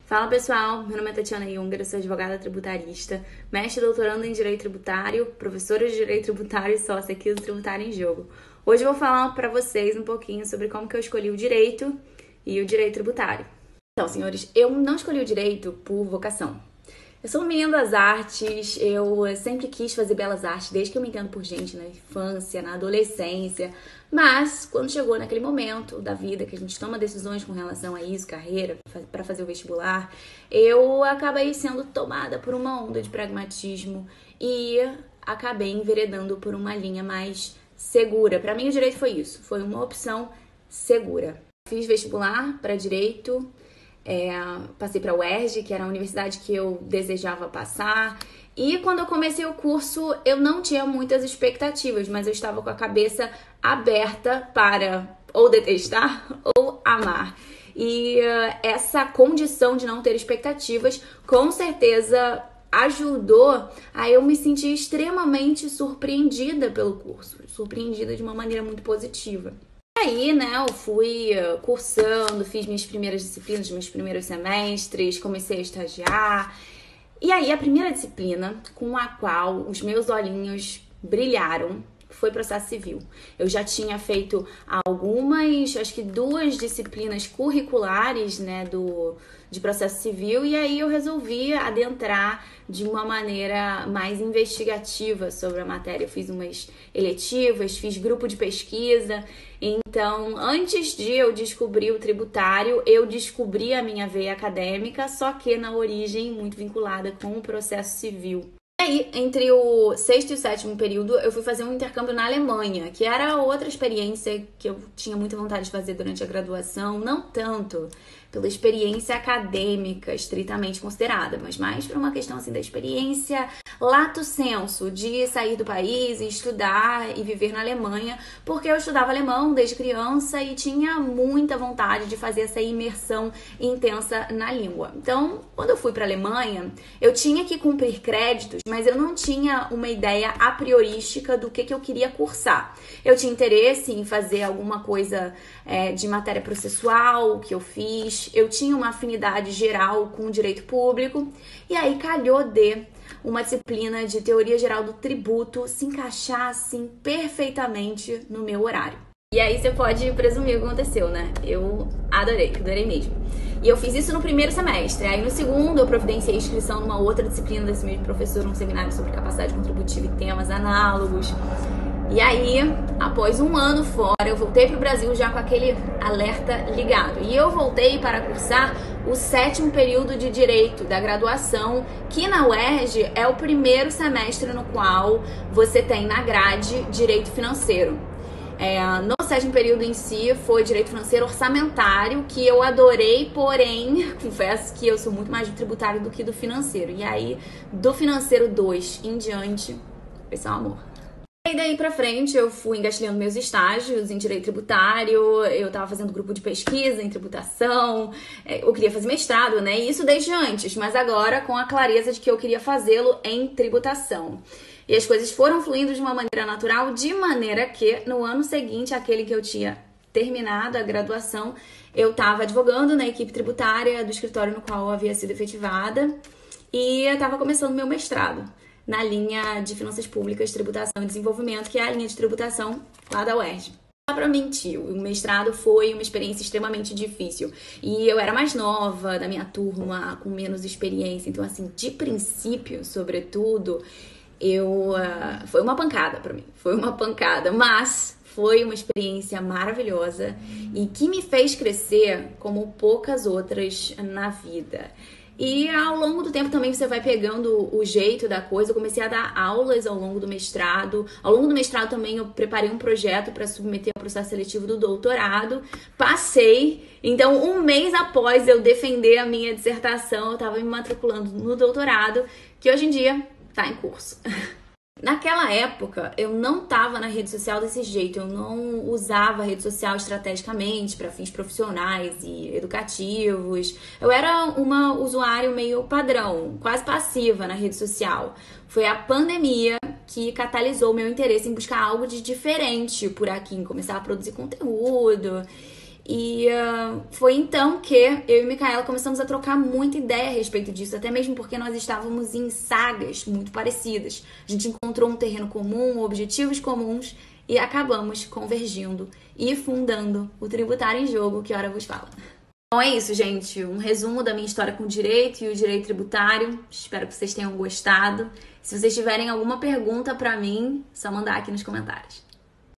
Fala pessoal, meu nome é Tatiana Junger, sou advogada tributarista, mestre e doutoranda em Direito Tributário, professora de Direito Tributário e sócia aqui do Tributário em Jogo. Hoje eu vou falar para vocês um pouquinho sobre como que eu escolhi o Direito e o Direito Tributário. Então, senhores, eu não escolhi o Direito por vocação. Eu sou uma menina das artes, eu sempre quis fazer belas artes, desde que eu me entendo por gente, na infância, na adolescência. Mas, quando chegou naquele momento da vida que a gente toma decisões com relação a isso, carreira, para fazer o vestibular, eu acabei sendo tomada por uma onda de pragmatismo e acabei enveredando por uma linha mais segura. Para mim, o direito foi isso, foi uma opção segura. Fiz vestibular para direito. Passei para a UERJ, que era a universidade que eu desejava passar. E quando eu comecei o curso, eu não tinha muitas expectativas, mas eu estava com a cabeça aberta para ou detestar ou amar. E essa condição de não ter expectativas, com certeza ajudou a eu me sentir extremamente surpreendida pelo curso, surpreendida de uma maneira muito positiva. Aí, eu fui cursando, fiz minhas primeiras disciplinas, meus primeiros semestres, comecei a estagiar. E aí, a primeira disciplina com a qual os meus olhinhos brilharam foi processo civil. Eu já tinha feito algumas, acho que 2 disciplinas curriculares, de processo civil, e aí eu resolvi adentrar de uma maneira mais investigativa sobre a matéria. Eu fiz umas eletivas, fiz grupo de pesquisa. Então, antes de eu descobrir o tributário, eu descobri a minha veia acadêmica, só que na origem muito vinculada com o processo civil. E aí, entre o 6º e o 7º período, eu fui fazer um intercâmbio na Alemanha, que era outra experiência que eu tinha muita vontade de fazer durante a graduação, não tanto pela experiência acadêmica estritamente considerada, mas mais por uma questão da experiência lato sensu, de sair do país e estudar e viver na Alemanha, porque eu estudava alemão desde criança e tinha muita vontade de fazer essa imersão intensa na língua. Então, quando eu fui para a Alemanha, eu tinha que cumprir créditos, mas eu não tinha uma ideia a priorística do que eu queria cursar. Eu tinha interesse em fazer alguma coisa de matéria processual, que eu fiz. Eu tinha uma afinidade geral com o direito público. E aí calhou de uma disciplina de teoria geral do tributo se encaixar assim perfeitamente no meu horário. E aí você pode presumir o que aconteceu, Eu adorei mesmo. E eu fiz isso no primeiro semestre. Aí no segundo eu providenciei inscrição numa outra disciplina desse mesmo professor, um seminário sobre capacidade contributiva e temas análogos. E aí, após um ano fora, eu voltei para o Brasil já com aquele alerta ligado. E eu voltei para cursar o 7º período de Direito da graduação, que na UERJ é o primeiro semestre no qual você tem na grade Direito Financeiro. No 7º período em si foi Direito Financeiro Orçamentário, que eu adorei, porém, confesso que eu sou muito mais do tributário do que do financeiro. E aí, do Financeiro 2 em diante, foi só amor. E daí pra frente eu fui engatilhando meus estágios em Direito Tributário, eu tava fazendo grupo de pesquisa em tributação, eu queria fazer mestrado, E isso desde antes, mas agora com a clareza de que eu queria fazê-lo em tributação. E as coisas foram fluindo de uma maneira natural, de maneira que no ano seguinte, aquele que eu tinha terminado a graduação, eu tava advogando na equipe tributária do escritório no qual eu havia sido efetivada e eu tava começando meu mestrado na linha de Finanças Públicas, Tributação e Desenvolvimento, que é a linha de tributação lá da UERJ. Só pra mentir, o mestrado foi uma experiência extremamente difícil. E eu era mais nova da minha turma, com menos experiência. Então, assim, de princípio, sobretudo, foi uma pancada pra mim. Foi uma pancada, mas foi uma experiência maravilhosa e que me fez crescer como poucas outras na vida. E ao longo do tempo também você vai pegando o jeito da coisa. Eu comecei a dar aulas ao longo do mestrado. Ao longo do mestrado também eu preparei um projeto para submeter ao processo seletivo do doutorado. Passei. Então, um mês após eu defender a minha dissertação, eu estava me matriculando no doutorado, que hoje em dia está em curso. Naquela época, eu não estava na rede social desse jeito, eu não usava a rede social estrategicamente para fins profissionais e educativos. Eu era uma usuária meio padrão, quase passiva na rede social. Foi a pandemia que catalisou meu interesse em buscar algo de diferente por aqui, em começar a produzir conteúdo. E foi então que eu e Micaela começamos a trocar muita ideia a respeito disso, até mesmo porque nós estávamos em sagas muito parecidas. A gente encontrou um terreno comum, objetivos comuns e acabamos convergindo e fundando o Tributário em Jogo, que ora vos fala. Então é isso, gente. Um resumo da minha história com o direito e o direito tributário. Espero que vocês tenham gostado. Se vocês tiverem alguma pergunta pra mim, é só mandar aqui nos comentários.